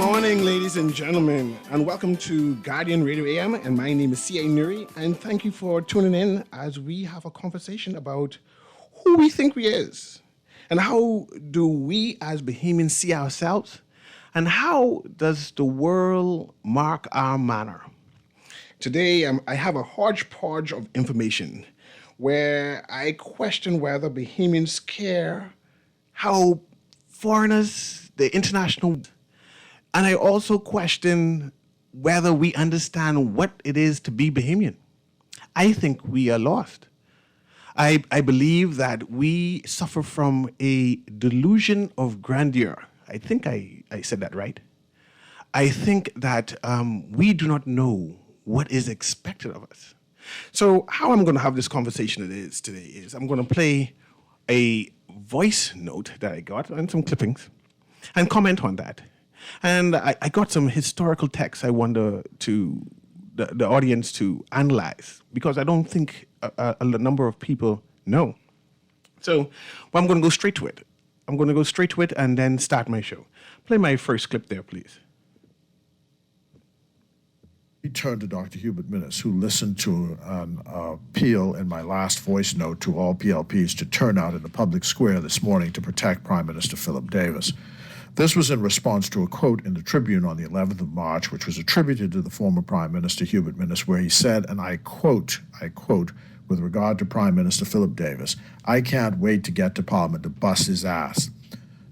morning, ladies and gentlemen, and welcome to Guardian Radio AM. And my name is C.A. Nuri, and thank you for tuning in as we have a conversation about who we think we is, and how do we as Bahamians see ourselves, and how does the world mark our manner. Today, I have a hodgepodge of information where I question whether Bahamians care how foreigners, the international, and I also question whether we understand what it is to be Bahamian. I think we are lost. I believe that we suffer from a delusion of grandeur. I think I said that right. I think that we do not know what is expected of us. So how I'm going to have this conversation today is I'm going to play a voice note that I got and some clippings and comment on that. And I got some historical texts I wonder to the audience to analyze, because I don't think a number of people know. So I'm going to go straight to it. I'm going to go straight to it and then start my show. Play my first clip there, please. We turned to Dr. Hubert Minnis, who listened to an appeal in my last voice note to all PLPs to turn out in the public square this morning to protect Prime Minister Philip Davis. This was in response to a quote in the Tribune on the 11th of March, which was attributed to the former Prime Minister Hubert Minnis, where he said, and I quote, with regard to Prime Minister Philip Davis, "I can't wait to get to Parliament to bust his ass."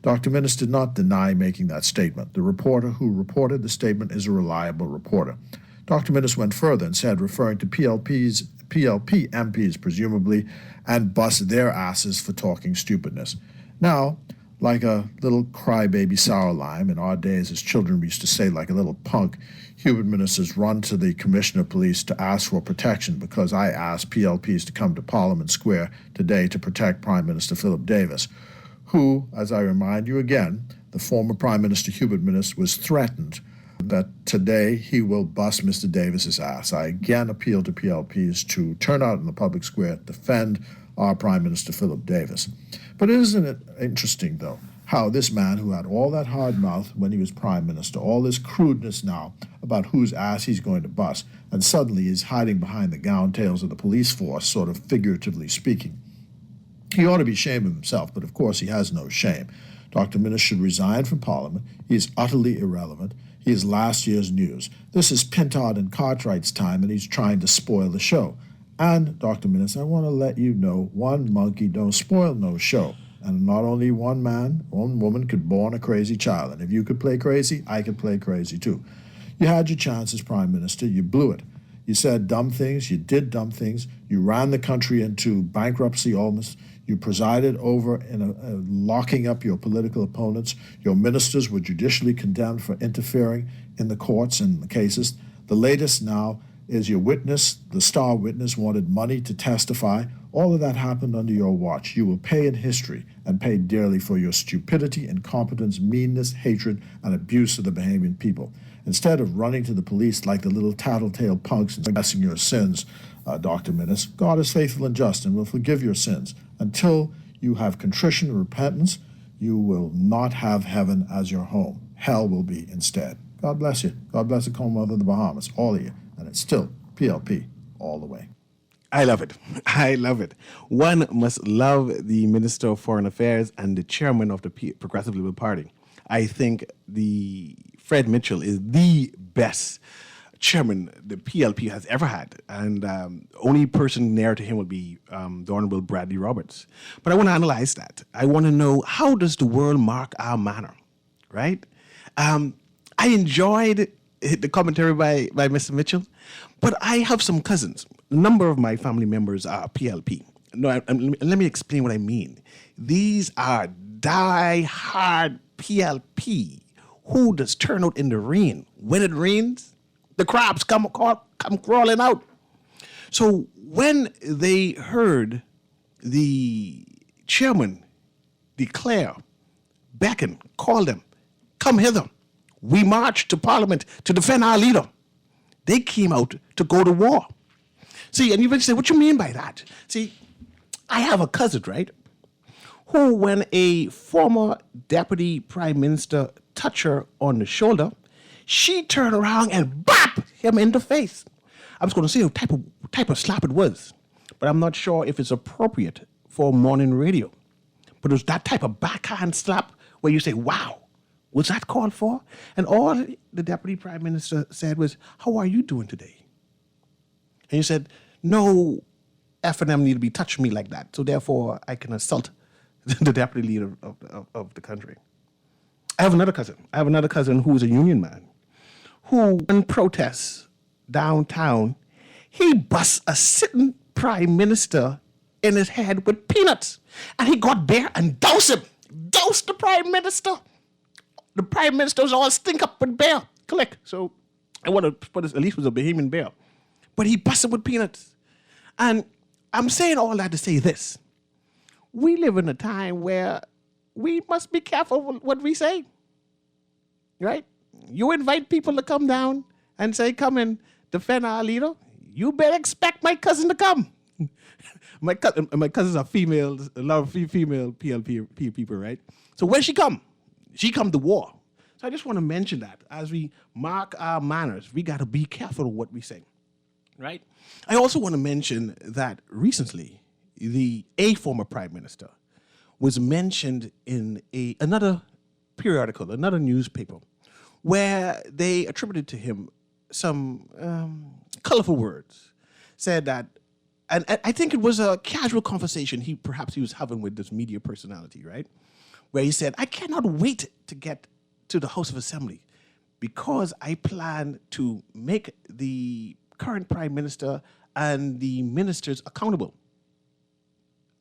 Dr. Minnis did not deny making that statement. The reporter who reported the statement is a reliable reporter. Dr. Minnis went further and said, referring to PLP MPs, presumably, and bust their asses for talking stupidness. Now, like a little crybaby sour lime, in our days as children we used to say, like a little punk, Hubert Minnis has run to the Commissioner of Police to ask for protection because I asked PLPs to come to Parliament Square today to protect Prime Minister Philip Davis, who, as I remind you again, the former Prime Minister Hubert Minnis was threatened that today he will bust Mr. Davis's ass. I again appeal to PLPs to turn out in the public square, defend our Prime Minister Philip Davis. But isn't it interesting, though, how this man who had all that hard mouth when he was Prime Minister, all this crudeness now about whose ass he's going to bust, and suddenly is hiding behind the gown tails of the police force, sort of figuratively speaking. He ought to be ashamed of himself, but of course he has no shame. Dr. Minnis should resign from Parliament. He is utterly irrelevant. He is last year's news. This is Pintard and Cartwright's time, and he's trying to spoil the show. And, Dr. Minnis, I want to let you know, one monkey don't spoil no show. And not only one man, one woman could born a crazy child. And if you could play crazy, I could play crazy too. You had your chance as Prime Minister. You blew it. You said dumb things. You did dumb things. You ran the country into bankruptcy almost. You presided over locking up your political opponents. Your ministers were judicially condemned for interfering in the courts and the cases. The latest now is your witness, the star witness, wanted money to testify. All of that happened under your watch. You will pay in history and pay dearly for your stupidity, incompetence, meanness, hatred, and abuse of the Bahamian people. Instead of running to the police like the little tattletale punks and confessing your sins, Dr. Minnis, God is faithful and just and will forgive your sins. Until you have contrition and repentance, you will not have heaven as your home. Hell will be instead. God bless you. God bless the Commonwealth of the Bahamas, all of you. And it's still PLP all the way. I love it. I love it. One must love the Minister of Foreign Affairs and the chairman of the Progressive Liberal Party. I think the Fred Mitchell is the best chairman the PLP has ever had. And only person near to him would be the Honorable Bradley Roberts. But I want to analyze that. I want to know, how does the world mark our manner, right? I enjoyed the commentary by Mr. Mitchell, but I have some cousins. A number of my family members are PLP. No, let me explain what I mean. These are die-hard PLP who does turn out in the rain. When it rains, the crabs come crawling out. So when they heard the chairman declare, beckon, call them, come hither, we marched to Parliament to defend our leader, they came out to go to war. See, and you might say, what you mean by that? See, I have a cousin, right, who, when a former deputy prime minister touched her on the shoulder, she turned around and bop him in the face. I was going to say what type of slap it was, but I'm not sure if it's appropriate for morning radio. But it was that type of backhand slap where you say, wow, was that called for? And all the Deputy Prime Minister said was, how are you doing today? And he said, no F&M need to be touching me like that, so therefore I can assault the Deputy Leader of the country. I have another cousin who is a union man, who in protests downtown, he busts a sitting Prime Minister in his head with peanuts. And he got there and doused him. Doused the Prime Minister. The Prime Minister was all stink up with bear. Click. So I want to put this, at least was a Bahamian bear. But he busted with peanuts. And I'm saying all that to say this. We live in a time where we must be careful with what we say. Right? You invite people to come down and say, come and defend our leader. You better expect my cousin to come. My cousins are females, a lot of female PLP people, right? So when she come to war. So I just want to mention that as we mark our manners, we got to be careful of what we say, right? I also want to mention that recently, a former prime minister was mentioned in another periodical, another newspaper, where they attributed to him some colorful words, said that, and I think it was a casual conversation he was having with this media personality, right? Where he said, I cannot wait to get to the House of Assembly because I plan to make the current Prime Minister and the ministers accountable.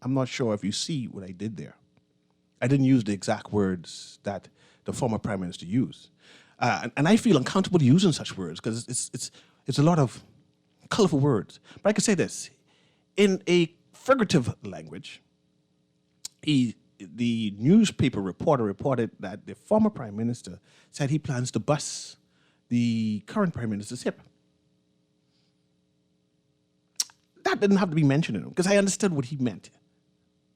I'm not sure if you see what I did there. I didn't use the exact words that the former Prime Minister used. And I feel uncomfortable using such words because it's a lot of colorful words. But I can say this. In a figurative language, the newspaper reporter reported that the former Prime Minister said he plans to bust the current Prime Minister's hip. That didn't have to be mentioned in him because I understood what he meant,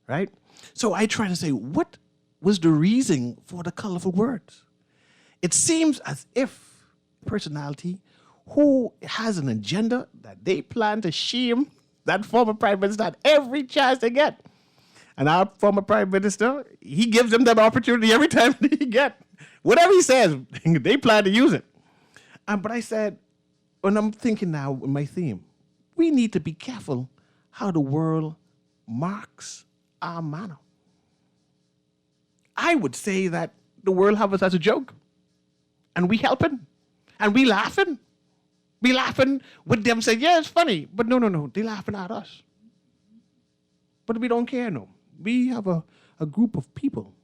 right? So I try to say, what was the reason for the colorful words? It seems as if personality who has an agenda that they plan to shame that former Prime Minister at every chance they get. And our former Prime Minister, he gives them that opportunity every time he get. Whatever he says, they plan to use it. But I said, when I'm thinking now with my theme, we need to be careful how the world marks our manner. I would say that the world have us as a joke. And we helping. And we laughing. We laughing with them saying, yeah, it's funny. But no, they laughing at us. But we don't care, no. We have a group of people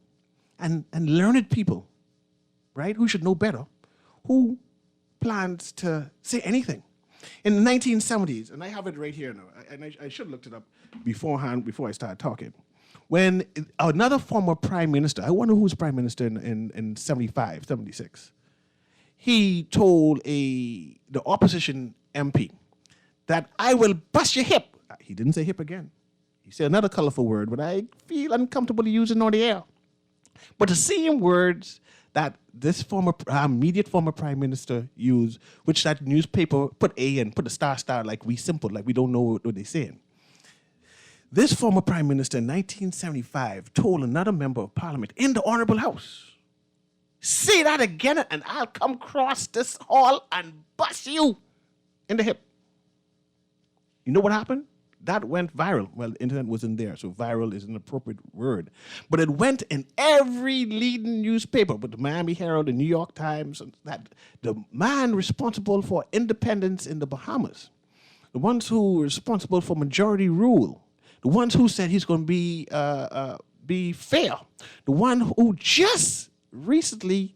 and learned people, right, who should know better, who plans to say anything. In the 1970s, and I have it right here now, and I should have looked it up beforehand before I started talking, when another former prime minister, I wonder who was prime minister in 75, 76, he told the opposition MP that I will bust your hip. He didn't say hip again. He said another colorful word, but I feel uncomfortable using on the air. But the same words that this immediate former prime minister used, which that newspaper put A and put a star like we simple, like we don't know what they're saying. This former prime minister in 1975 told another member of parliament in the Honorable House, say that again and I'll come across this hall and bust you in the hip. You know what happened? That went viral. Well, the internet wasn't there, so viral is an appropriate word. But it went in every leading newspaper, but the Miami Herald, the New York Times, that the man responsible for independence in the Bahamas, the ones who were responsible for majority rule, the ones who said he's going to be fair, the one who just recently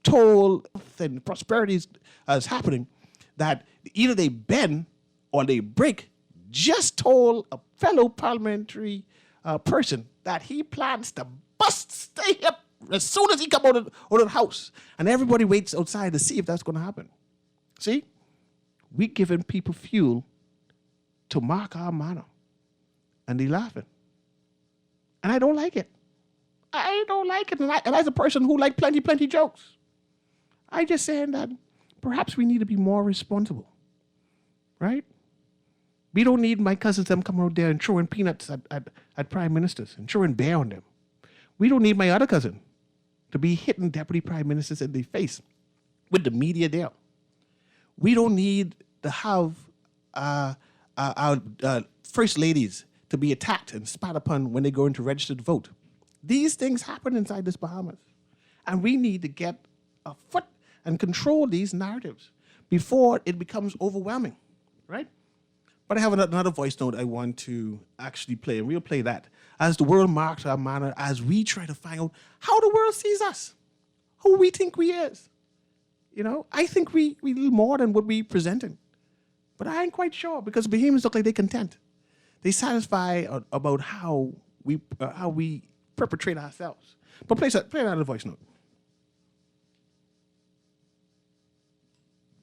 told and prosperity is happening, that either they bend or they break, just told a fellow parliamentary person that he plans to bust the hip as soon as he comes out of the house. And everybody waits outside to see if that's going to happen. See? We're giving people fuel to mark our manner. And they're laughing. And I don't like it. I don't like it. And as a person who like plenty jokes, I just saying that Perhaps we need to be more responsible, right? We don't need my cousins them coming out there and throwing peanuts at prime ministers and throwing bear on them. We don't need my other cousin to be hitting deputy prime ministers in the face with the media there. We don't need to have our first ladies to be attacked and spat upon when they go into registered vote. These things happen inside this Bahamas. And we need to get a foot and control these narratives before it becomes overwhelming, right? But I have another voice note I want to actually play, and we'll play that as the world marks our manner, as we try to find out how the world sees us, who we think we is. You know, I think we do more than what we presenting. But I ain't quite sure, because Bahamians look like they're content. They satisfy about how we perpetrate ourselves. But play another voice note.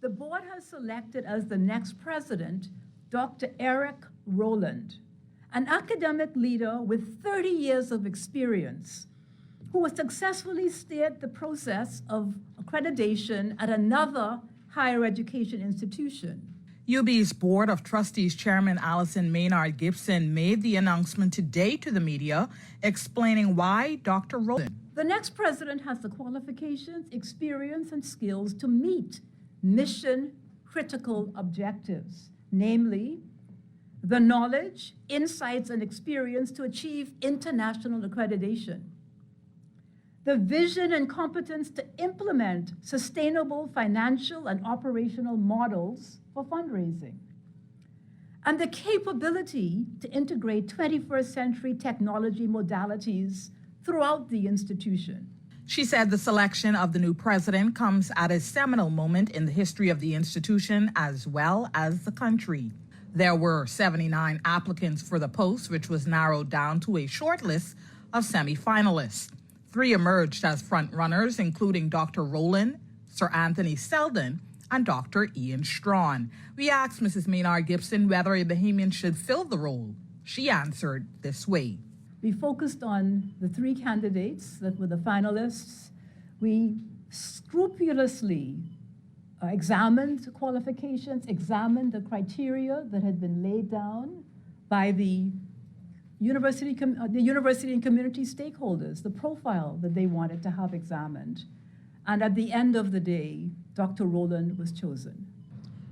The board has selected as the next president Dr. Eric Rowland, an academic leader with 30 years of experience, who has successfully steered the process of accreditation at another higher education institution. UB's Board of Trustees Chairman Allison Maynard Gibson made the announcement today to the media, explaining why Dr. Rowland. The next president has the qualifications, experience, and skills to meet mission-critical objectives, namely, the knowledge, insights, and experience to achieve international accreditation, the vision and competence to implement sustainable financial and operational models for fundraising, and the capability to integrate 21st century technology modalities throughout the institution. She said the selection of the new president comes at a seminal moment in the history of the institution as well as the country. There were 79 applicants for the post, which was narrowed down to a short list of semi-finalists. 3 emerged as front-runners, including Dr. Rowland, Sir Anthony Selden, and Dr. Ian Strawn. We asked Mrs. Maynard Gibson whether a Bahamian should fill the role. She answered this way. We focused on the 3 candidates that were the finalists. We scrupulously examined qualifications, examined the criteria that had been laid down by the university and community stakeholders, the profile that they wanted to have examined. And at the end of the day, Dr. Rowland was chosen.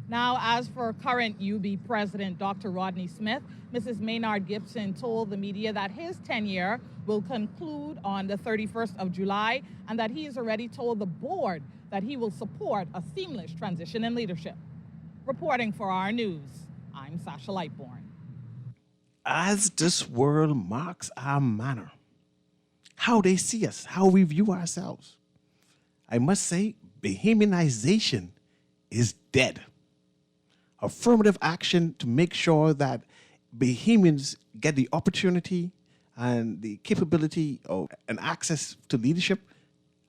Now, as for current UB President Dr. Rodney Smith, Mrs. Maynard Gibson told the media that his tenure will conclude on the 31st of July and that he has already told the board that he will support a seamless transition in leadership. Reporting for our news, I'm Sasha Lightbourne. As this world marks our manner, how they see us, how we view ourselves, I must say, Bahamianization is dead. Affirmative action to make sure that Bahamians get the opportunity and the capability and access to leadership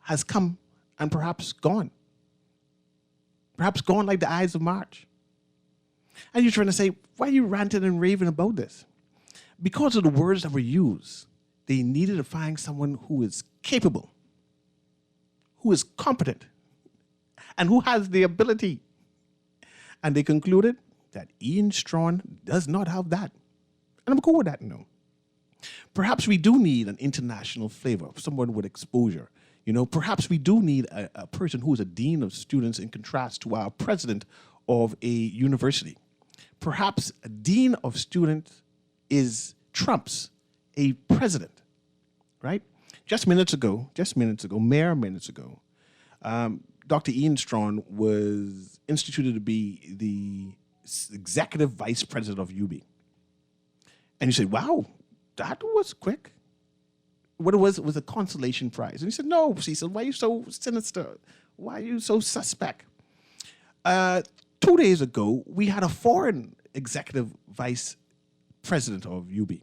has come and perhaps gone. Perhaps gone like the Ides of March. And you're trying to say, why are you ranting and raving about this? Because of the words that were used, they needed to find someone who is capable, who is competent, and who has the ability. And they concluded that Ian Strawn does not have that. And I'm cool with that, no. Perhaps we do need an international flavor, someone with exposure. You know, perhaps we do need a person who is a dean of students in contrast to our president of a university. Perhaps a dean of students trumps a president, right? Just minutes ago, mere minutes ago, Dr. Ian Strawn was instituted to be the executive vice president of UB. And you say, wow, that was quick. What it was a consolation prize. And he said, no, Cecil, why are you so sinister? Why are you so suspect? 2 days ago, we had a foreign executive vice president of UB.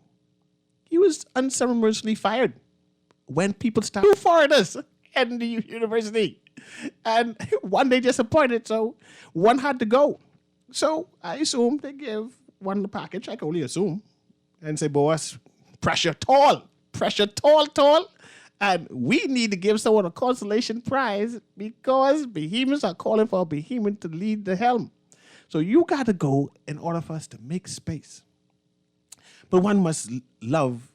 He was unceremoniously fired when people started 2 foreigners in the university. And one they just appointed, so one had to go. So I assume they give one the package. I can only assume. And say, boss, pressure tall. And we need to give someone a consolation prize because Bahamians are calling for a Bahamian to lead the helm. So you got to go in order for us to make space. But one must love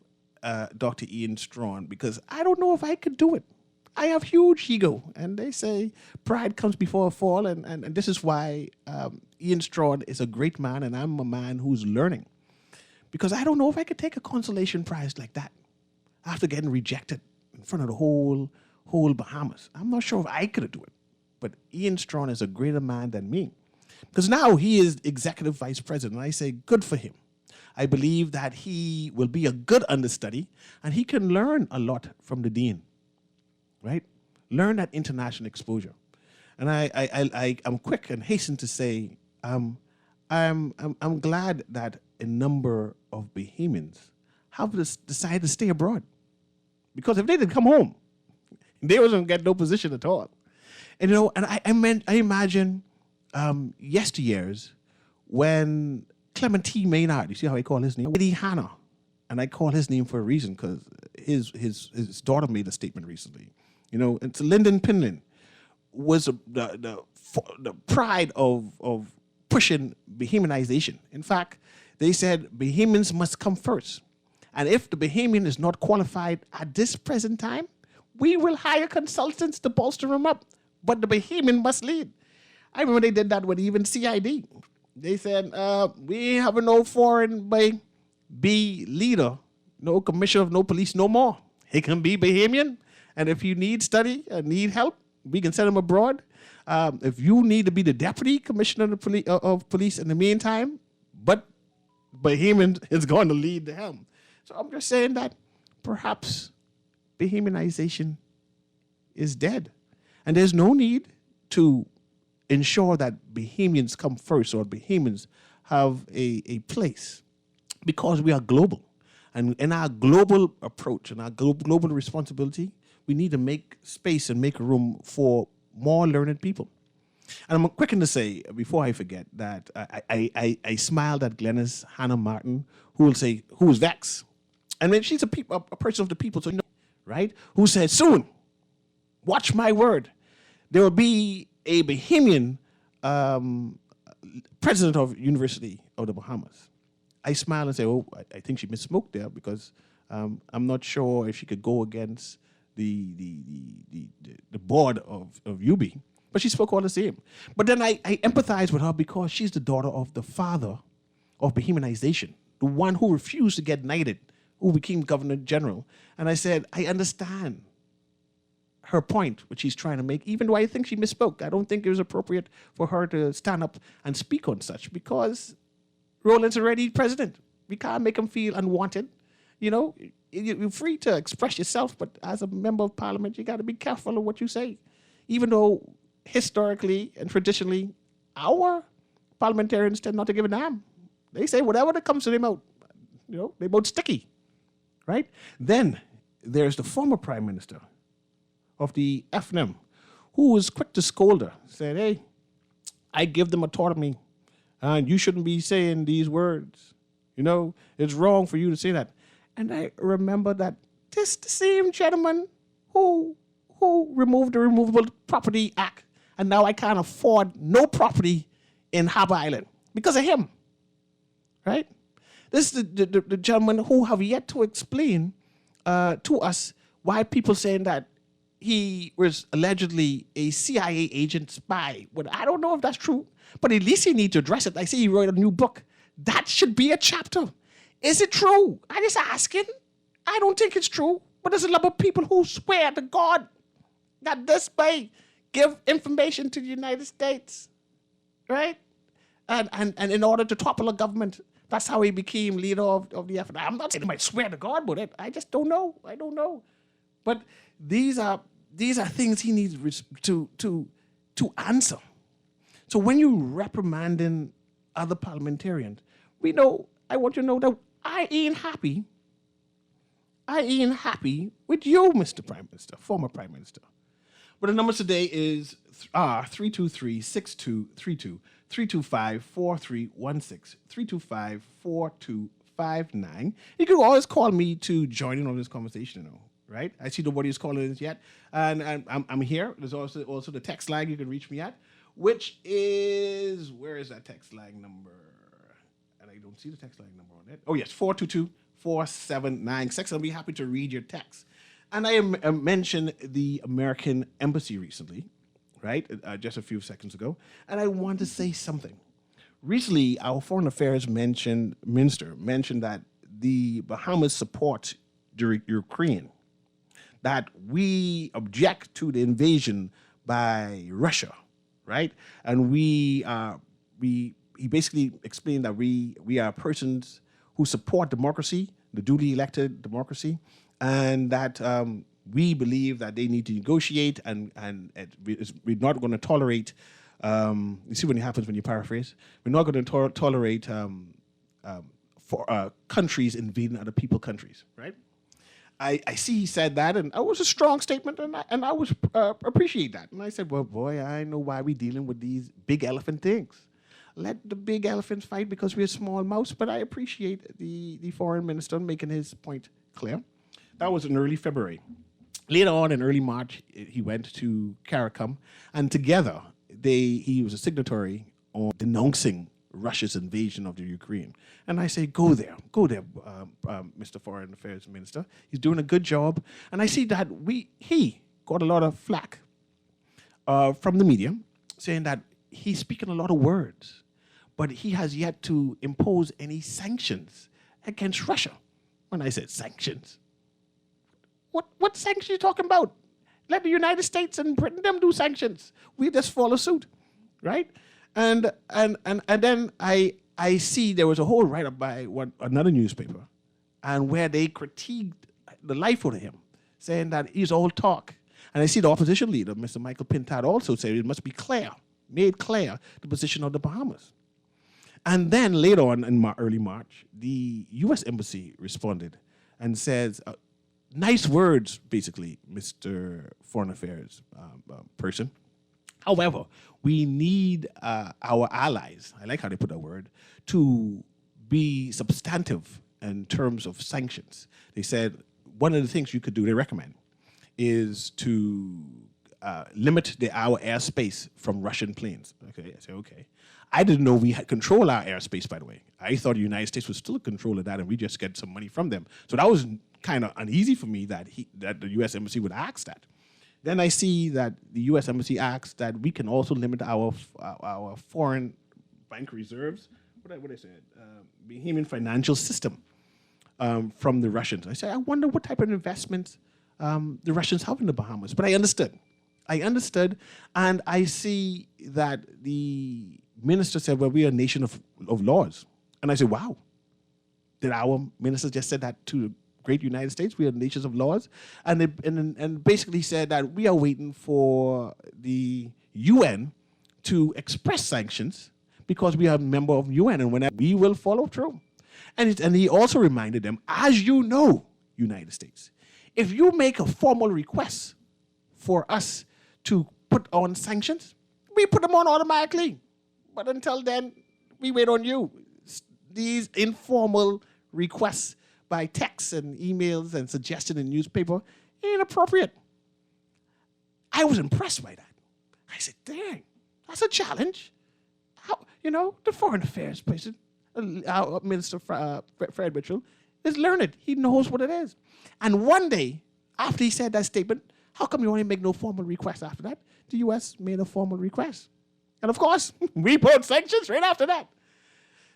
Dr. Ian Strachan because I don't know if I could do it. I have huge ego, and they say pride comes before a fall, and this is why Ian Strachan is a great man, and I'm a man who's learning. Because I don't know if I could take a consolation prize like that after getting rejected in front of the whole Bahamas. I'm not sure if I could do it, but Ian Strachan is a greater man than me. Because now he is executive vice president, and I say good for him. I believe that he will be a good understudy, and he can learn a lot from the dean, right? Learn that international exposure. And I'm quick and hasten to say, I'm glad that a number of Bahamians have decided to stay abroad. Because if they didn't come home, they wasn't get no position at all. And you know, and I imagine yesteryears when Clement T. Maynard, you see how I call his name? Eddie Hanna. And I call his name for a reason because his daughter made a statement recently. You know, and Lyndon Pinlin was the pride of pushing Bahamianization. In fact, they said Bahamians must come first. And if the Bahamian is not qualified at this present time, we will hire consultants to bolster him up. But the Bahamian must lead. I remember they did that with even CID. They said, we have no foreign by be leader, no commissioner of no police no more. He can be Bahamian. And if you need study and need help, we can send him abroad. If you need to be the deputy commissioner of police in the meantime, but Bahamian is going to lead the helm. So I'm just saying that perhaps Bahamianization is dead. And there's no need to ensure that Bahamians come first or Bahamians have a place because we are global. And in our global approach and our global responsibility, we need to make space and make room for more learned people. And I'm quick to say, before I forget, that I smiled at Glenys Hannah Martin, who will say, who is vexed. And then she's a person of the people, so you know, right? Who said, soon, watch my word, there will be a Bahamian president of University of the Bahamas. I smile and say, oh, I think she misspoke there because I'm not sure if she could go against the board of UB, but she spoke all the same. But then I empathize with her because she's the daughter of the father of Bahamianization, the one who refused to get knighted, who became Governor General. And I said, I understand her point, which she's trying to make, even though I think she misspoke. I don't think it was appropriate for her to stand up and speak on such because Roland's already president. We can't make him feel unwanted. You know, you're free to express yourself, but as a member of parliament, you got to be careful of what you say. Even though historically and traditionally, our parliamentarians tend not to give a damn. They say whatever that comes to their mouth. You know, they're both sticky, right? Then there's the former prime minister of the FNM, who was quick to scold her, said, hey, I give them autonomy, and you shouldn't be saying these words. You know, it's wrong for you to say that. And I remember that this the same gentleman who removed the Removable Property Act, and now I can't afford no property in Harbour Island because of him, right? This is the gentleman who have yet to explain to us why people saying that he was allegedly a CIA agent spy. Well, I don't know if that's true, but at least he needs to address it. I see he wrote a new book. That should be a chapter. Is it true? I'm just asking. I don't think it's true, but there's a lot of people who swear to God that this may give information to the United States, right? And in order to topple a government, that's how he became leader of the FBI. I'm not saying he might swear to God with it. I just don't know. I don't know. But these are things he needs to answer. So when you reprimanding other parliamentarians, I want you to know that I ain't happy with you, Mr. Prime Minister, former Prime Minister. But the number today is 323-6232, 325-4316, 325-4259. You can always call me to join in on this conversation. right? I see nobody is calling it yet. And I'm here. There's also the text line you can reach me at, which is, where is that text line number? And I don't see the text line number on it. Oh, yes, 422-4796. I'll be happy to read your text. And I mentioned the American Embassy recently, right? Just a few seconds ago. And I want to say something. Recently, our Foreign Affairs Minister mentioned that the Bahamas support the Ukraine, that we object to the invasion by Russia, right? And he basically explained that we are persons who support democracy, the duly elected democracy, and that we believe that they need to negotiate, and we're not going to tolerate. You see what happens when you paraphrase. We're not going to tolerate countries invading other people's countries, right? I see he said that, and it was a strong statement, and I was appreciate that. And I said, well, boy, I know why we're dealing with these big elephant things. Let the big elephants fight because we're a small mouse, but I appreciate the foreign minister making his point clear. That was in early February. Later on in early March, he went to CARICOM, and together he was a signatory on denouncing Russia's invasion of the Ukraine. And I say, go there, Mr. Foreign Affairs Minister. He's doing a good job. And I see that he got a lot of flack from the media saying that he's speaking a lot of words, but he has yet to impose any sanctions against Russia. When I said sanctions, what sanctions are you talking about? Let the United States and Britain them do sanctions. We just follow suit, right? And then I see there was a whole write-up by another newspaper, and where they critiqued the life out of him, saying that he's all talk. And I see the opposition leader, Mr. Michael Pintard, also say it must be made clear the position of the Bahamas. And then later on in early March, the U.S. Embassy responded and says, nice words, basically, Mr. Foreign Affairs person. However, we need our allies, I like how they put that word, to be substantive in terms of sanctions. They said one of the things you could do, they recommend, is to limit our airspace from Russian planes. Okay, I say, okay. I didn't know we had control our airspace, by the way. I thought the United States was still in control of that, and we just get some money from them. So that was kind of uneasy for me that the U.S. Embassy would ask that. Then I see that the U.S. Embassy asks that we can also limit our foreign bank reserves. What I said, Bahamian financial system from the Russians. I say, I wonder what type of investments the Russians have in the Bahamas. But I understood, and I see that the minister said, well, we are a nation of laws. And I said, wow, did our minister just said that to the great United States? We are nations of laws. And basically said that we are waiting for the UN to express sanctions because we are a member of UN, and whenever we will follow through. And he also reminded them, as you know, United States, if you make a formal request for us to put on sanctions, we put them on automatically. But until then, we wait on you. These informal requests by texts and emails and suggestion in newspaper ain't appropriate. I was impressed by that. I said, dang, that's a challenge. How, the Foreign Affairs person, our Minister Fred Mitchell, is learned. He knows what it is. And one day, after he said that statement, how come you only make no formal request after that? The U.S. made a formal request. And of course, we put sanctions right after that.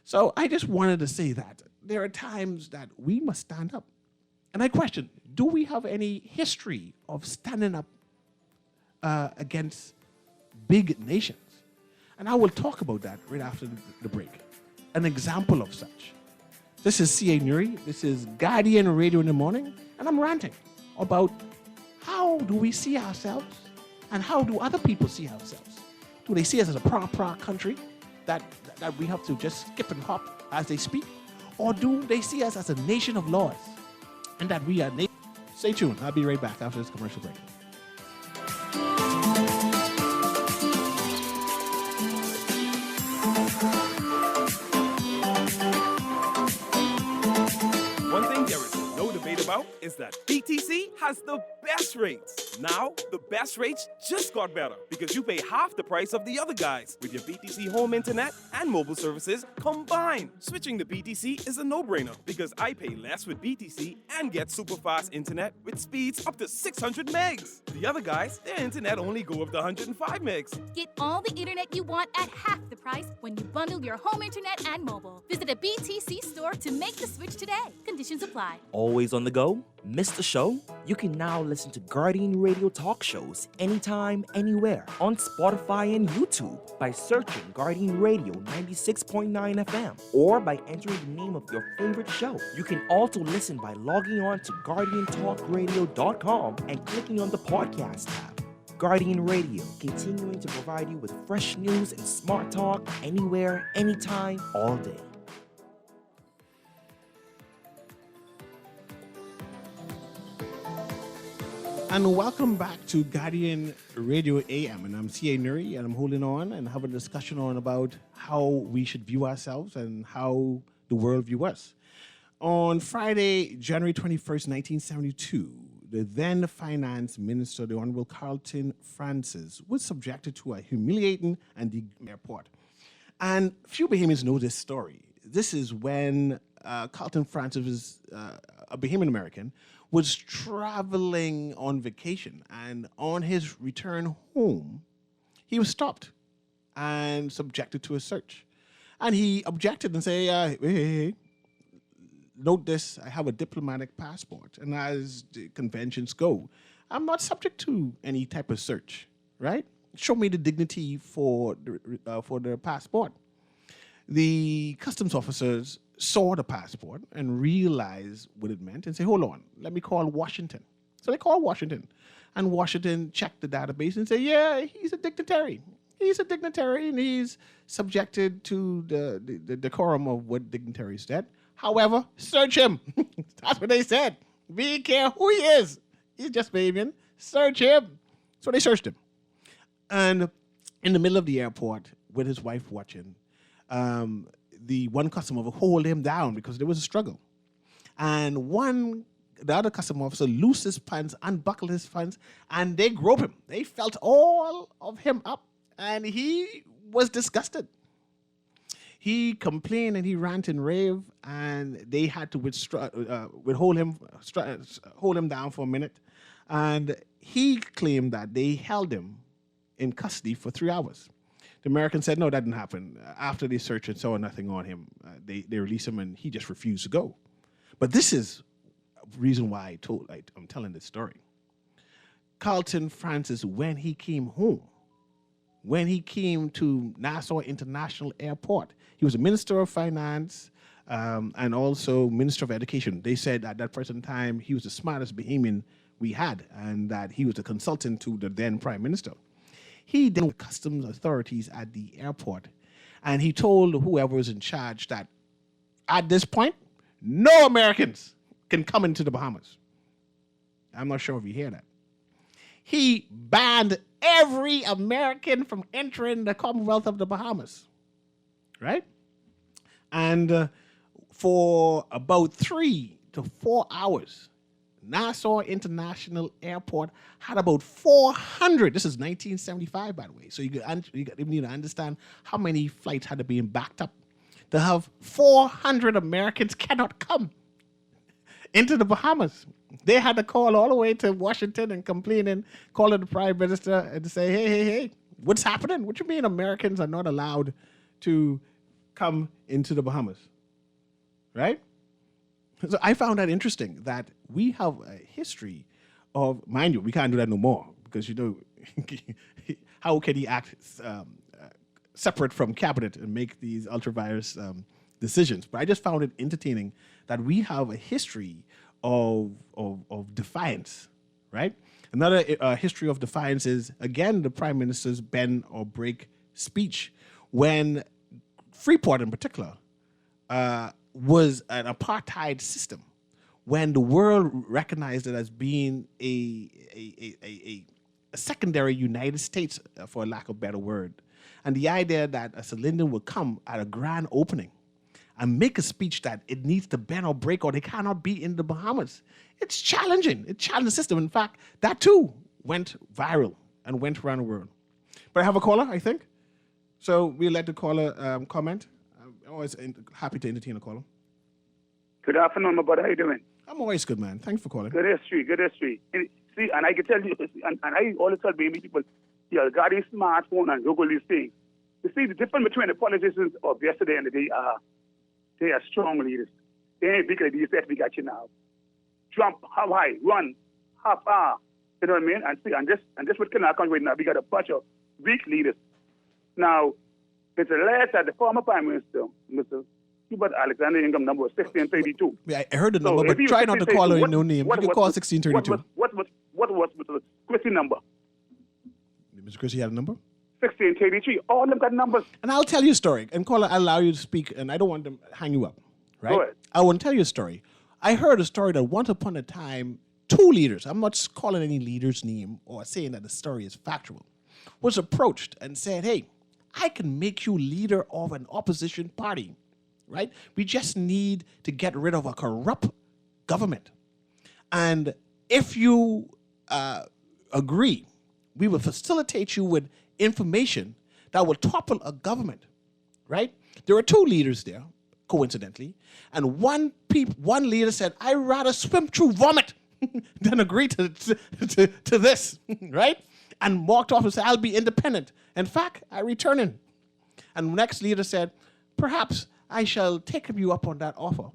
So I just wanted to say that there are times that we must stand up. And I question, do we have any history of standing up against big nations? And I will talk about that right after the break. An example of such. This is C.A. Nuri. This is Guardian Radio in the Morning. And I'm ranting about how do we see ourselves and how do other people see ourselves? Do they see us as a pra country that we have to just skip and hop as they speak? Or do they see us as a nation of laws and that we are nation? Stay tuned. I'll be right back after this commercial break. One thing there is no debate about is is that BTC has the best rates. Now, the best rates just got better because you pay half the price of the other guys with your BTC home internet and mobile services combined. Switching to BTC is a no-brainer because I pay less with BTC and get super fast internet with speeds up to 600 megs. The other guys, their internet only go up to 105 megs. Get all the internet you want at half the price when you bundle your home internet and mobile. Visit a BTC store to make the switch today. Conditions apply. Always on the go? Missed the show? You can now listen to Guardian Radio talk shows anytime, anywhere on Spotify and YouTube by searching Guardian Radio 96.9 FM or by entering the name of your favorite show. You can also listen by logging on to GuardianTalkRadio.com and clicking on the podcast tab. Guardian Radio, continuing to provide you with fresh news and smart talk anywhere, anytime, all day. And welcome back to Guardian Radio AM. And I'm C.A. Nuri, and I'm holding on and having a discussion on about how we should view ourselves and how the world view us. On Friday, January 21st, 1972, the then finance minister, the Honorable Carlton Francis, was subjected to a humiliating and airport. And few Bahamians know this story. This is when Carlton Francis was a Bahamian American, was traveling on vacation, and on his return home, he was stopped and subjected to a search. And he objected and said, hey, note this, I have a diplomatic passport, and as the conventions go, I'm not subject to any type of search, right? Show me the dignity for the passport. The customs officers saw the passport and realized what it meant and say, hold on, let me call Washington. So they called Washington, and Washington checked the database and said, yeah, he's a dignitary. He's a dignitary, and he's subjected to the decorum of what dignitaries said. However, search him. That's what they said. Be care who he is. He's just Bahamian. Search him. So they searched him. And in the middle of the airport with his wife watching, the one customer would hold him down because there was a struggle. And the other customer officer loosed his pants, unbuckled his pants, and they groped him. They felt all of him up, and he was disgusted. He complained and he ranted and raved, and they had to hold him down for a minute. And he claimed that they held him in custody for 3 hours. The Americans said, no, that didn't happen. After they searched and saw nothing on him, they released him, and he just refused to go. But this is a reason why I'm telling this story. Carlton Francis, when he came home, when he came to Nassau International Airport, he was a minister of finance and also minister of education. They said at that present time he was the smartest Bahamian we had, and that he was a consultant to the then prime minister. He then customs authorities at the airport, and he told whoever was in charge that at this point, no Americans can come into the Bahamas. I'm not sure if you hear that. He banned every American from entering the Commonwealth of the Bahamas, right? And for about 3 to 4 hours, Nassau International Airport had about 400. This is 1975, by the way. So you need to understand how many flights had to be backed up to have 400 Americans cannot come into the Bahamas. They had to call all the way to Washington and complain and call the prime minister and say, hey, what's happening? What you mean Americans are not allowed to come into the Bahamas, right? So I found that interesting that we have a history of, mind you, we can't do that no more because, how can he act separate from cabinet and make these ultra-virus decisions? But I just found it entertaining that we have a history of defiance, right? Another history of defiance is, again, the prime minister's bend or break speech when Freeport in particular was an apartheid system, when the world recognized it as being a secondary United States, for lack of a better word. And the idea that a Sir Lyndon would come at a grand opening and make a speech that it needs to bend or break or they cannot be in the Bahamas. It's challenging. It challenged the system. In fact, that too went viral and went around the world. But I have a caller, I think. So we'll let the caller comment. I'm always happy to entertain a caller. Good afternoon, my brother. How you doing? I'm always good, man. Thanks for calling. Good history, good history. And, see, and I can tell you, and I always tell baby people, you got a smartphone and Google these things. You see, the difference between the politicians of yesterday and today are they are strong leaders. They ain't big like these that we got you now. Jump, how high, run, how far. You know what I mean? And see, and this what can happen right now. We got a bunch of weak leaders. Now, it's alleged that the former Prime Minister, Mr. Hubert Alexander Ingham, number was 1632. Yeah, I heard the number, but try not to call her in no name. You can call 1632. What was Mr. Christie number? Mr. Christie had a number? 1633. All of them got numbers. And I'll tell you a story. And caller, I'll allow you to speak, and I don't want to hang you up. Right? Go ahead. I want to tell you a story. I heard a story that once upon a time, two leaders, I'm not calling any leader's name or saying that the story is factual, was approached and said, hey, I can make you leader of an opposition party, right? We just need to get rid of a corrupt government. And if you agree, we will facilitate you with information that will topple a government, right? There are two leaders there, coincidentally, and one leader said, I'd rather swim through vomit than agree to this, right? And walked off and said, I'll be independent. In fact, I returning. And the next leader said, perhaps I shall take you up on that offer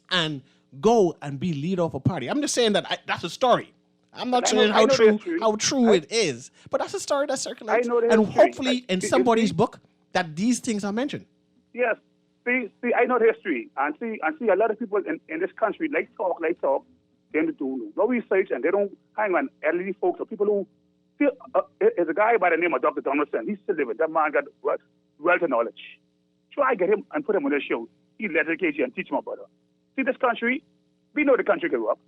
and go and be leader of a party. I'm just saying that that's a story. I'm not saying how true it is, but that's a story that circulates. And hopefully in somebody's book that these things are mentioned. Yes. See, I know the history. And see a lot of people in this country like talk, they do no research, and they don't hang on elderly folks or people who feel, there's a guy by the name of Dr. Donaldson. He's still living. That man got wealth of knowledge. Try get him and put him on the show. He'll educate you and teach my brother. See, this country, we know the country grew up.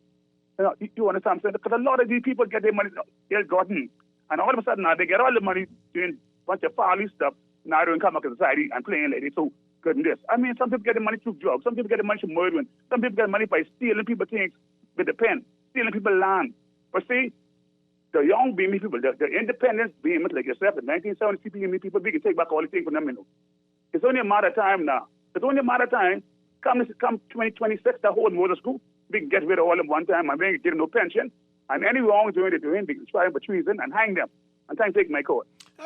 You understand what I'm saying? Because a lot of these people get their money ill-gotten. And all of a sudden now they get all the money doing a bunch of folly stuff. Now they're in common society and playing like they so good in this. I mean, some people get the money through drugs. Some people get the money from murdering. Some people get money by stealing people things with the pen, stealing people land. But see, the young BME people, the independent BME like yourself, the 1970s BME people, we can take back all the things from them, you know. It's only a matter of time now. It's only a matter of time. Come 2026, the whole motor school, we can get rid of all of them one time and we ain't get no pension. And any wrongdoing they're doing, we can try them for treason and hang them. And thanks for taking my call.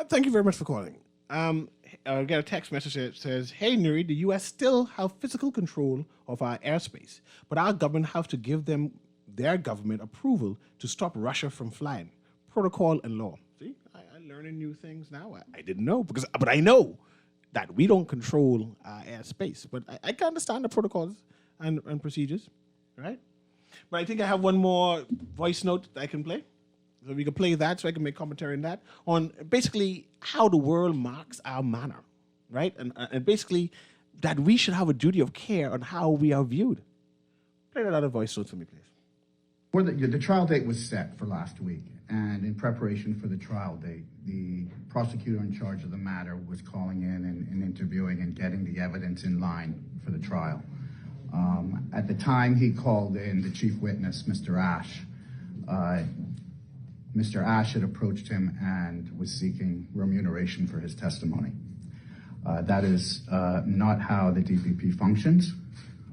Thank you very much for calling. I got a text message that says, hey, Nuri, the U.S. still have physical control of our airspace, but our government have to give them their government approval to stop Russia from flying. Protocol and law. See, I'm learning new things now. I didn't know, but I know that we don't control our airspace. But I can understand the protocols and procedures, right? But I think I have one more voice note that I can play. So we can play that so I can make commentary on that, on basically how the world marks our manner, right? And basically that we should have a duty of care on how we are viewed. Play that other voice note for me, please. The trial date was set for last week, and in preparation for the trial date, the prosecutor in charge of the matter was calling in and interviewing and getting the evidence in line for the trial. At the time he called in the chief witness, Mr. Ash, Mr. Ash had approached him and was seeking remuneration for his testimony. That is not how the DPP functions.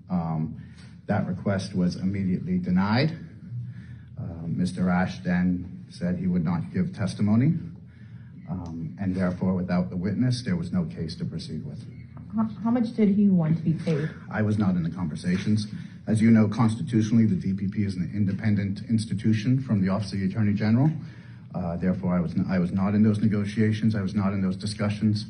That request was immediately denied. Mr. Ash then said he would not give testimony, and therefore, without the witness, there was no case to proceed with. How much did he want to be paid? I was not in the conversations. As you know, constitutionally, the DPP is an independent institution from the Office of the Attorney General. Therefore, I was not in those negotiations. I was not in those discussions.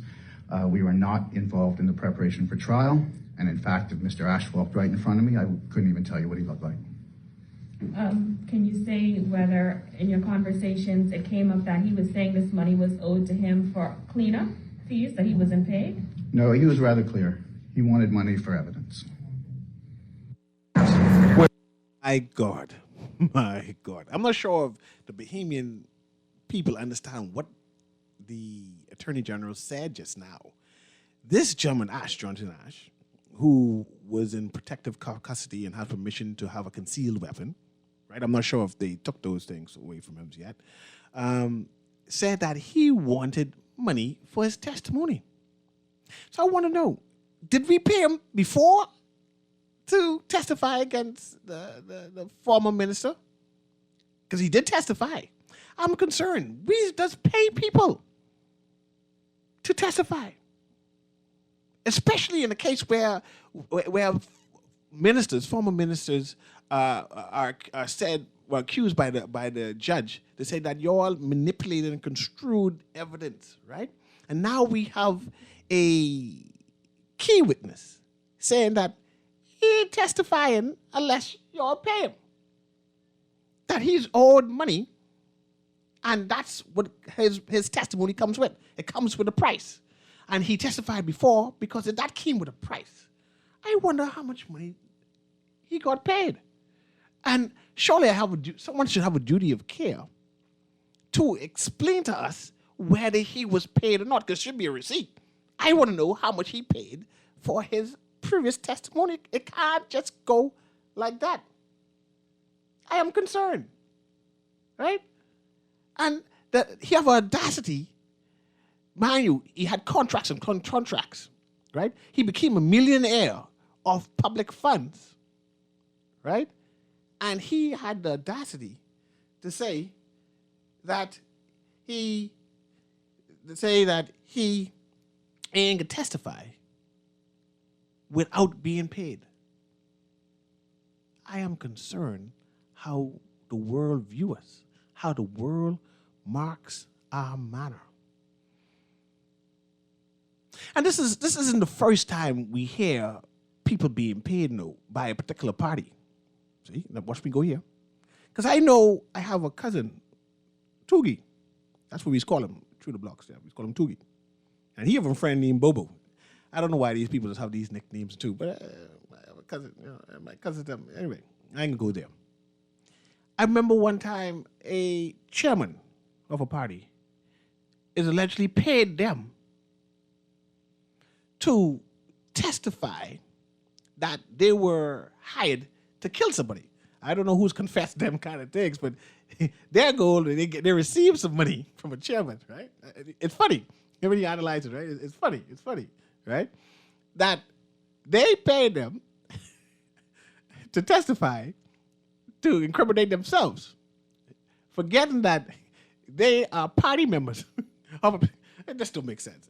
We were not involved in the preparation for trial. And in fact, if Mr. Ash walked right in front of me, I couldn't even tell you what he looked like. Can you say whether in your conversations it came up that he was saying this money was owed to him for cleanup fees, that he wasn't paid? No, he was rather clear. He wanted money for evidence. My God. I'm not sure if the Bahamian people understand what the Attorney General said just now. This gentleman, Johnson Ash, who was in protective custody and had permission to have a concealed weapon, right? I'm not sure if they took those things away from him yet, said that he wanted money for his testimony. So I want to know, did we pay him before to testify against the former minister? Because he did testify. I'm concerned. We just pay people to testify, especially in a case where ministers, former ministers, are said, were accused by the judge. They say that you all manipulated and construed evidence, right? And now we have a key witness saying that he ain't testifying unless you all pay him. That he's owed money, and that's what his testimony comes with. It comes with a price. And he testified before because that came with a price. I wonder how much money he got paid. And surely someone should have a duty of care to explain to us whether he was paid or not, because there should be a receipt. I want to know how much he paid for his previous testimony. It can't just go like that. I am concerned, right? And he have audacity. Mind you, he had contracts and contracts, right? He became a millionaire of public funds, right? And he had the audacity to say that he ain't gonna testify without being paid. I am concerned how the world views us, how the world marks our manner. And this isn't the first time we hear people being paid by a particular party. See, now watch me go here. Because I know I have a cousin, Toogie. That's what we call him through the blocks there. We call him Toogie. And he have a friend named Bobo. I don't know why these people just have these nicknames too, but I have a cousin, my cousin, anyway, I ain't gonna go there. I remember one time a chairman of a party is allegedly paid them to testify that they were hired to kill somebody. I don't know who's confessed them kind of things, but their goal, they receive some money from a chairman, right? It's funny. When you analyze it, right? It's funny, right? That they paid them to testify to incriminate themselves, forgetting that they are party members. It just don't make sense.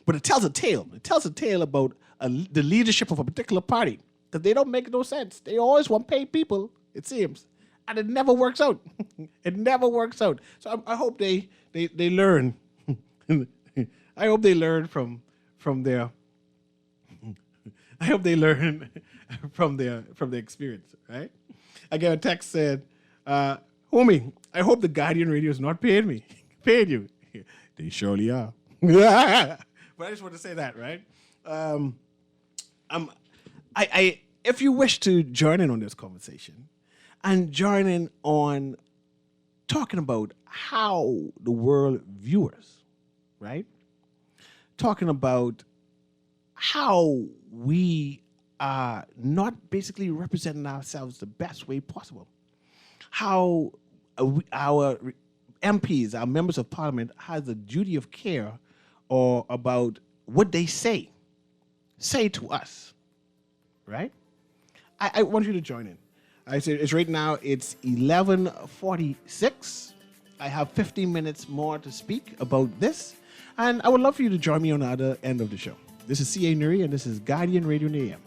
But it tells a tale. It tells a tale about the leadership of a particular party, because they don't make no sense. They always want to pay people, it seems, and it never works out. It never works out. So I hope they learn. I hope they learn from their. I hope they learn from their experience, right? I got a text said, homie, I hope the Guardian Radio is not paying me. Paid you. They surely are. But I just want to say that, right? If you wish to join in on this conversation and join in on talking about how the world views us, right? Talking about how we are not basically representing ourselves the best way possible. How our MPs, our members of parliament, has a duty of care or about what they say to us, right? I want you to join in. I say it's right now, it's 11:46. I have 15 minutes more to speak about this, and I would love for you to join me on the other end of the show. This is C.A. Nuri, and this is Guardian Radio in the AM.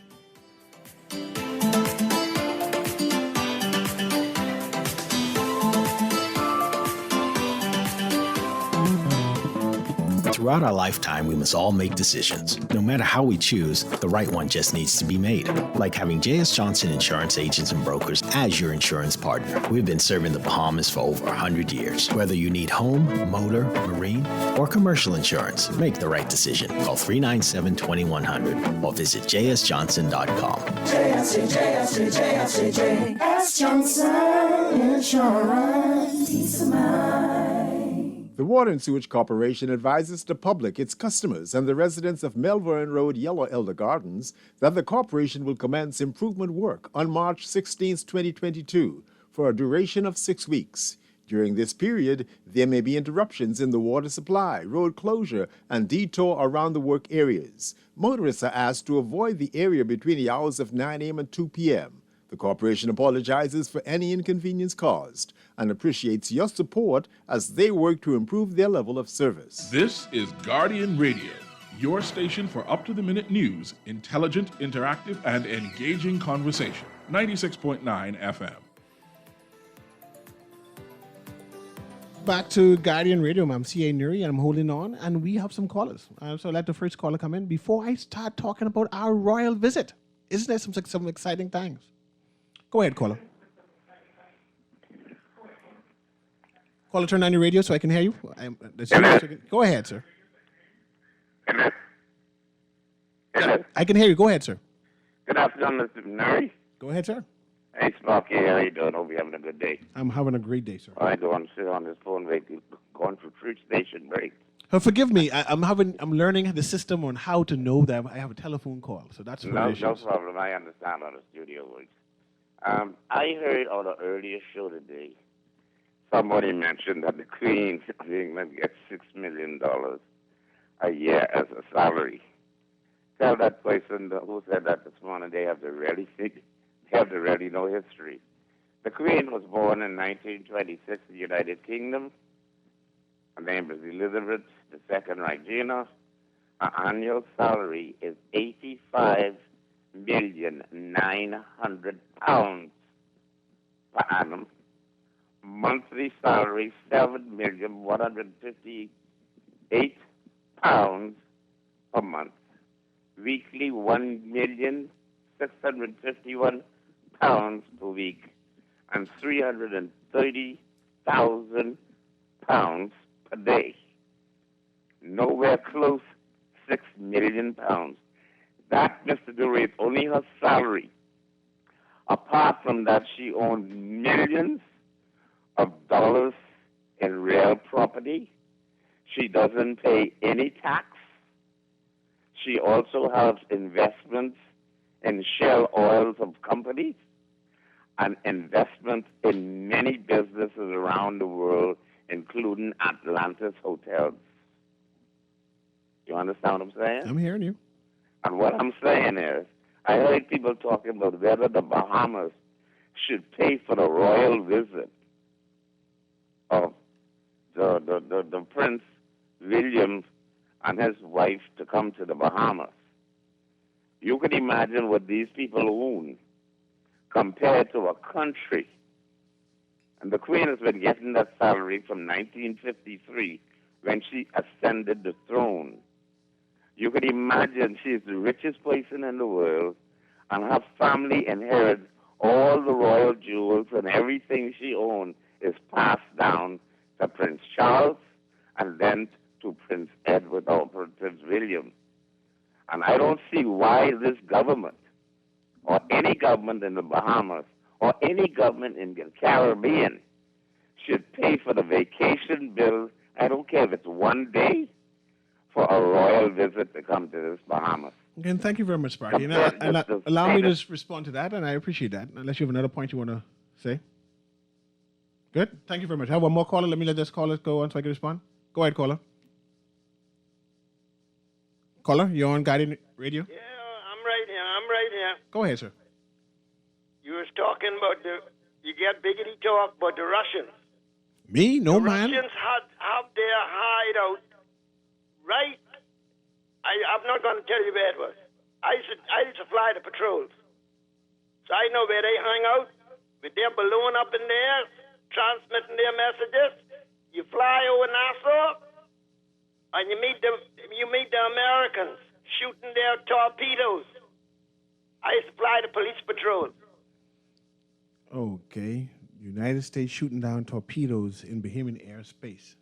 Throughout our lifetime, we must all make decisions. No matter how we choose, the right one just needs to be made. Like having J.S. Johnson Insurance Agents and Brokers as your insurance partner. We've been serving the Bahamas for over 100 years. Whether you need home, motor, marine, or commercial insurance, make the right decision. Call 397-2100 or visit jsjohnson.com. J.S. Johnson Insurance. Peace of mind. The Water and Sewage Corporation advises the public, its customers, and the residents of Melbourne Road, Yellow Elder Gardens that the corporation will commence improvement work on March 16, 2022, for a duration of 6 weeks. During this period, there may be interruptions in the water supply, road closure, and detour around the work areas. Motorists are asked to avoid the area between the hours of 9 a.m. and 2 p.m. The corporation apologizes for any inconvenience caused and appreciates your support as they work to improve their level of service. This is Guardian Radio, your station for up-to-the-minute news, intelligent, interactive, and engaging conversation. 96.9 FM. Back to Guardian Radio. I'm C.A. Nuri, and I'm holding on, and we have some callers. So I'll let the first caller come in before I start talking about our royal visit. Isn't there some exciting things? Go ahead, caller. Caller, turn on your radio so I can hear you. Go ahead, sir. I can hear you. Go ahead, sir. Good afternoon, Mr. Nuri. Go ahead, sir. Hey, Sparky, how you doing? Hope you're having a good day. I'm having a great day, sir. I don't want to sit on this phone break, going through truth station break. Forgive me. I'm learning the system on how to know that I have a telephone call. So that's what it is. No problem. I understand how the studio works. I heard on an earlier show today, somebody mentioned that the Queen of England gets $6 million a year as a salary. Tell that person who said that this morning they have to really know history. The Queen was born in 1926 in the United Kingdom. Her name is Elizabeth II Regina. Her annual salary is £85,900,000 per annum. Monthly salary £7,158,000 per month. Weekly £1,651,000 per week, and £330,000 per day. Nowhere close, £6 million. That, Mr. Dury, is only her salary. Apart from that, she owns millions of dollars in real property. She doesn't pay any tax. She also has investments in shell oils of companies and investments in many businesses around the world, including Atlantis Hotels. You understand what I'm saying? I'm hearing you. And what I'm saying is, I heard people talking about whether the Bahamas should pay for the royal visit of the Prince William and his wife to come to the Bahamas. You can imagine what these people own compared to a country. And the Queen has been getting that salary from 1953 when she ascended the throne. You can imagine she's the richest person in the world, and her family inherits all the royal jewels, and everything she owns is passed down to Prince Charles and then to Prince Edward or Prince William. And I don't see why this government, or any government in the Bahamas, or any government in the Caribbean, should pay for the vacation bill. I don't care if it's one day, for a royal visit to come to this Bahamas. Again, thank you very much, Sparky. And allow me to respond to that, and I appreciate that. Unless you have another point you want to say. Good. Thank you very much. I have one more caller. Let me let this caller go on so I can respond. Go ahead, caller. Caller, you're on Guardian Radio? Yeah, I'm right here. Go ahead, sir. You was talking about you get biggity talk about the Russians. Me? No, man. Russians have their hideout right. I'm not going to tell you where it was. I used to fly the patrols. So I know where they hang out with their balloon up in there, transmitting their messages. You fly over Nassau, and you meet the Americans shooting their torpedoes. I used to fly the police patrol. Okay. United States shooting down torpedoes in Bahamian airspace.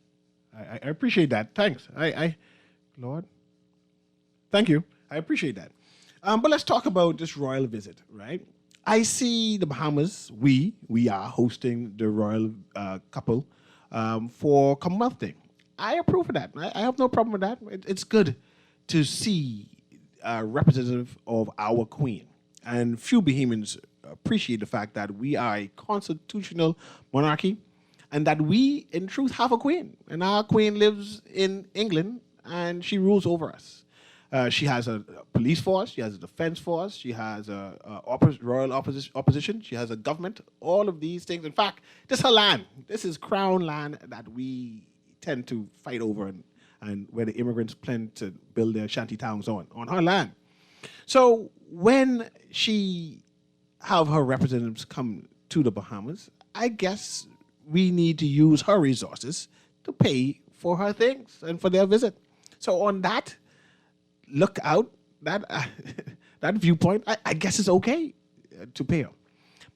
I appreciate that. Thanks. Lord. Thank you. I appreciate that. But let's talk about this royal visit, right? I see the Bahamas, we are hosting the royal couple for Commonwealth Day. I approve of that. I have no problem with that. It's good to see a representative of our queen. And few Bahamians appreciate the fact that we are a constitutional monarchy and that we, in truth, have a queen. And our queen lives in England and she rules over us. She has a police force, she has a defense force, she has a royal opposition, she has a government, all of these things. In fact, this is her land. This is crown land that we tend to fight over and where the immigrants plan to build their shanty towns on her land. So when she have her representatives come to the Bahamas, I guess we need to use her resources to pay for her things and for their visit. So on that lookout, that that viewpoint, I guess it's okay to pay her.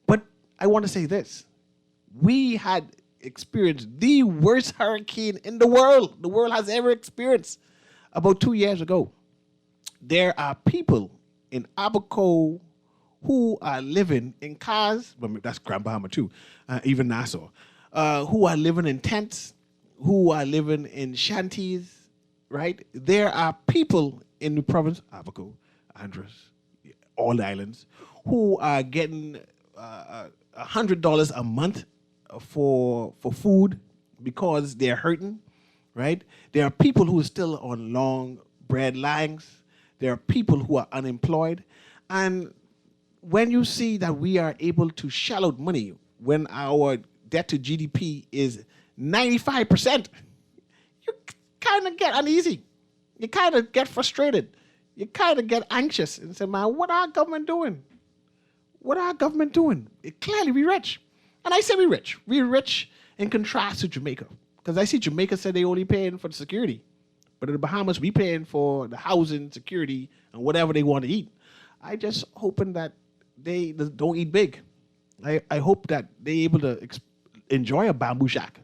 But I want to say this. We had experienced the worst hurricane in the world has ever experienced about 2 years ago. There are people in Abaco who are living in cars, well, that's Grand Bahama too, even Nassau, who are living in tents, who are living in shanties, right? There are people in the province, Abaco, Andros, all the islands, who are getting $100 a month for food because they're hurting, right? There are people who are still on long bread lines. There are people who are unemployed. And when you see that we are able to shell out money when our debt to GDP is 95%, you kind of get uneasy. You kind of get frustrated. You kind of get anxious and say, man, what our government doing? What our government doing? Clearly, we rich. And I say we rich. We're rich in contrast to Jamaica. Because I see Jamaica said they only paying for the security. But in the Bahamas, we paying for the housing, security, and whatever they want to eat. I just hoping that they don't eat big. I hope that they're able to enjoy a bamboo shack,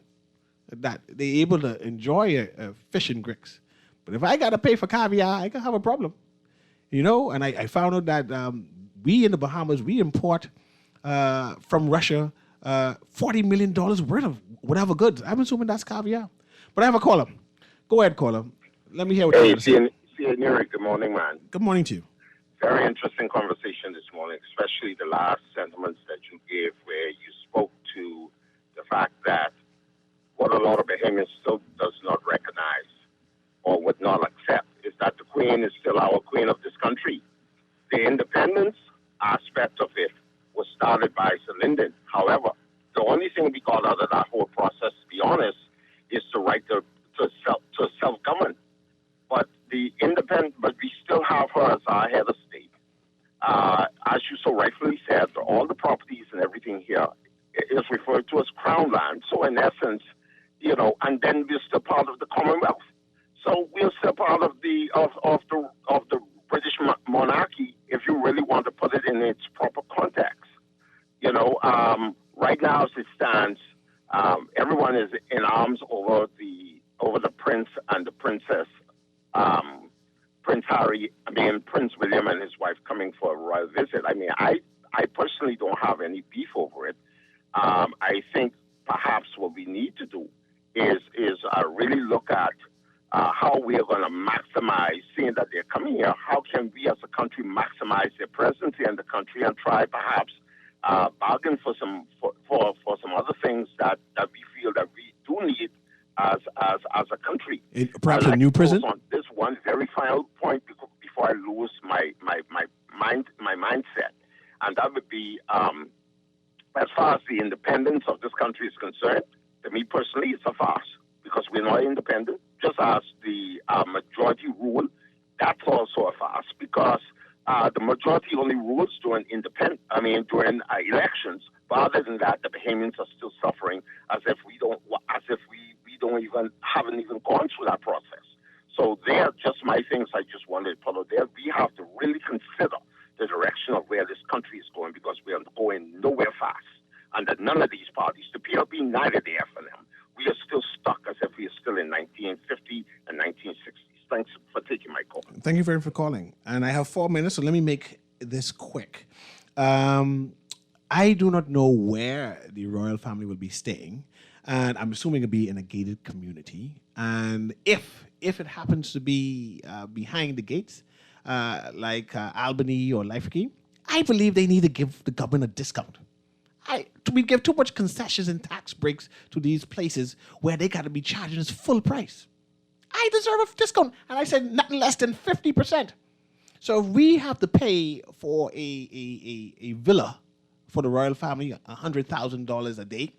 that they're able to enjoy a fishing gricks. But if I got to pay for caviar, I can have a problem. You know, and I found out that we in the Bahamas, we import from Russia $40 million worth of whatever goods. I'm assuming that's caviar. But I have a caller. Go ahead, caller. Let me hear what you have to say. Hey, Neri, good morning, man. Good morning to you. Very interesting conversation this morning, especially the last sentiments that you gave where you spoke to the fact that what a lot of Bahamians still does not recognize or would not accept is that the Queen is still our Queen of this country. The independence aspect of it was started by Sir Lyndon. However, the only thing we got out of that whole process, to be honest, is the right to self-govern. But we still have her as our head of state. As you so rightfully said, all the properties and everything here is referred to as crown land. So in essence, you know, and then we're still part of the Commonwealth. So we're still part of the British monarchy, if you really want to put it in its proper context. You know, right now as it stands, everyone is in arms over the prince and the princess. Prince William and his wife coming for a royal visit. I mean, I personally don't have any beef over it. I think perhaps what we need to do is really look at how we are going to maximize, seeing that they're coming here, how can we as a country maximize their presence here in the country and try perhaps bargain for some other things that we feel that we do need as a country. Perhaps a new prison? On this one very final point before I lose my mindset, and that would be as far as the independence of this country is concerned, to me personally, it's a farce because we're not independent. Just as the majority rule, that's also a farce because the majority only rules during elections. But other than that, the Bahamians are still suffering as if we haven't even gone through that process. So they're just my things I just wanted to put out there. We have to really consider the direction of where this country is going because we are going nowhere fast. And that none of these parties, the PLP, neither the FNM, we are still stuck as if we are still in 1950 and 1960s. Thanks for taking my call. Thank you very much for calling. And I have 4 minutes, so let me make this quick. I do not know where the royal family will be staying. and I'm assuming it'll be in a gated community. And if it happens to be behind the gates, like Albany or Life Key, I believe they need to give the government a discount. We give too much concessions and tax breaks to these places where they got to be charging us full price. I deserve a discount, and I said nothing less than 50%. So if we have to pay for a villa for the royal family, $100,000 a day,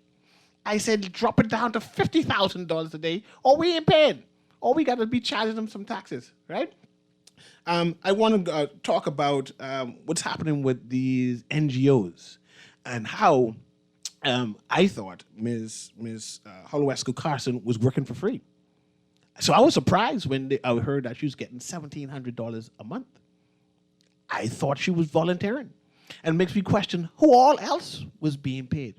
I said drop it down to $50,000 a day, or we ain't paying. Or we got to be charging them some taxes, right? I want to talk about what's happening with these NGOs and how I thought Ms. Holowesco Carson was working for free. So I was surprised when I heard that she was getting $1,700 a month. I thought she was volunteering. And it makes me question who all else was being paid.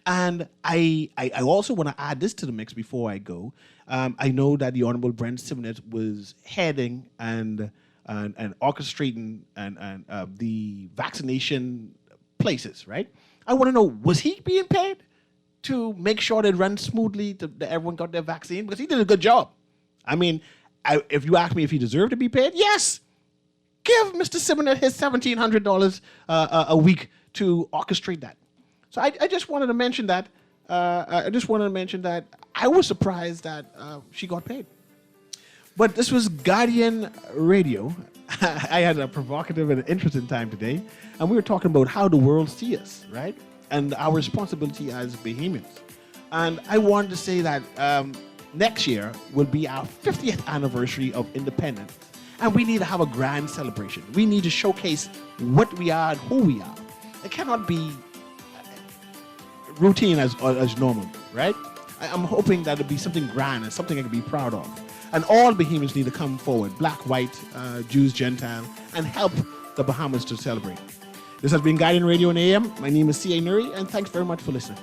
And I also want to add this to the mix before I go. I know that the Honorable Brent Simonet was heading and orchestrating and the vaccination places, right? I want to know, was he being paid to make sure that it ran smoothly, that everyone got their vaccine? Because he did a good job. I mean, if you ask me if he deserved to be paid, yes. Give Mr. Simonet his $1,700 a week to orchestrate that. So I just wanted to mention that. I was surprised that she got paid. But this was Guardian Radio. I had a provocative and interesting time today, and we were talking about how the world sees us, right? And our responsibility as Bahamians. And I wanted to say that next year will be our 50th anniversary of independence, and we need to have a grand celebration. We need to showcase what we are and who we are. It cannot be routine as normal, right? I'm hoping that it'll be something grand and something I can be proud of. And all Bahamians need to come forward, black, white, Jews, Gentile, and help the Bahamas to celebrate. This has been Guardian Radio and AM. My name is C.A. Nuri, and thanks very much for listening.